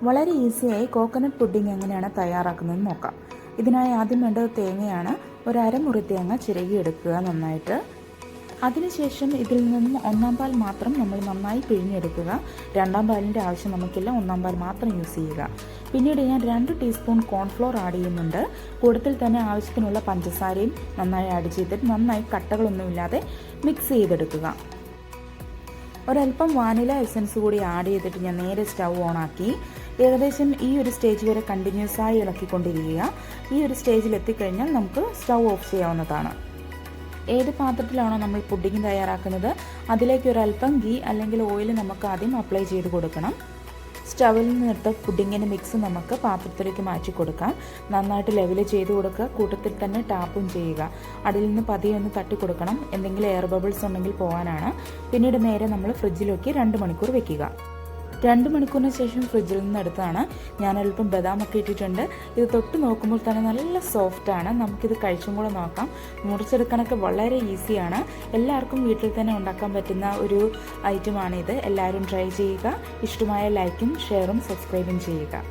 വളരെ ഈസിയായി coconut pudding എങ്ങനെയാണ് തയ്യാറാക്കുന്നതെന്ന് നോക്കാം. ഇതിനായി ആദ്യം വേണ്ടത് തേങ്ങയാണ്. ഒരു അരമുറി തേങ്ങ ചിരകിയെടുക്കുക നന്നായിട്ട്. അതിനുശേഷം ഇതിൽ നിന്നും ഒന്നാം പാൽ മാത്രം നമ്മൾ നന്നായി പിഴിഞ്ഞെടുക്കുക. രണ്ടാം പാലിൻ്റെ ആവശ്യം നമുക്കില്ല, ഒന്നാം പാൽ മാത്രം യൂസ് ചെയ്യുക. പിന്നീട് ഞാൻ 2 ടീസ്പൂൺ കോൺഫ്ലോർ ആഡ് ചെയ്യുന്നുണ്ട്. കൂട്ടത്തിൽ തന്നെ ആവശ്യത്തിനുള്ള പഞ്ചസാരയും നന്നായി ആഡ് ചെയ്തിട്ട് നന്നായി കട്ടകളൊന്നുമില്ലാതെ മിക്സ് ചെയ്തെടുക്കുക. ഒരല്പം വാനില എസൻസ് കൂടി ആഡ് ചെയ്തിട്ട് ഞാൻ നേരെ സ്റ്റൗ ഓണാക്കി ഏകദേശം ഈ ഒരു സ്റ്റേജ് വരെ കണ്ടിന്യൂസ് ആയി ഇളക്കിക്കൊണ്ടിരിക്കുക. ഈ ഒരു സ്റ്റേജിൽ എത്തിക്കഴിഞ്ഞാൽ നമുക്ക് സ്റ്റൗ ഓഫ് ചെയ്യാവുന്നതാണ്. ഏത് പാത്രത്തിലാണോ നമ്മൾ പുഡിംഗ് തയ്യാറാക്കുന്നത് അതിലേക്ക് ഒരല്പം ഗീ അല്ലെങ്കിൽ ഓയിൽ നമുക്ക് ആദ്യം അപ്ലൈ ചെയ്ത് കൊടുക്കണം. സ്റ്റവിൽ നിന്നെടുത്ത പുഡിങ്ങിൻ്റെ മിക്സ് നമുക്ക് പാത്രത്തിലേക്ക് മാറ്റി കൊടുക്കാം. നന്നായിട്ട് ലെവൽ ചെയ്ത് കൊടുക്കുക. കൂട്ടത്തിൽ തന്നെ ടാപ്പും ചെയ്യുക. അടിയിൽ നിന്ന് പതിയെ ഒന്ന് തട്ടി കൊടുക്കണം, എന്തെങ്കിലും എയർ ബബിൾസ് ഉണ്ടെങ്കിൽ പോകാനാണ്. പിന്നീട് നേരെ നമ്മൾ ഫ്രിഡ്ജിലേക്ക് 2 മണിക്കൂർ വെക്കുക. 2 മണിക്കൂറിന് ശേഷം ഫ്രിഡ്ജിൽ നിന്ന് എടുത്തതാണ്. ഞാൻ അല്പം ബദാമൊക്കെ ഇട്ടിട്ടുണ്ട്. ഇത് തൊട്ട് നോക്കുമ്പോൾ തന്നെ നല്ല സോഫ്റ്റാണ്. നമുക്കിത് കഴിച്ചും കൂടെ നോക്കാം. മുറിച്ചെടുക്കാനൊക്കെ വളരെ ഈസിയാണ്. എല്ലാവർക്കും വീട്ടിൽ തന്നെ ഉണ്ടാക്കാൻ പറ്റുന്ന ഒരു ഐറ്റമാണിത്. എല്ലാവരും ട്രൈ ചെയ്യുക. ഇഷ്ടമായ ലൈക്കും ഷെയറും സബ്സ്ക്രൈബും ചെയ്യുക.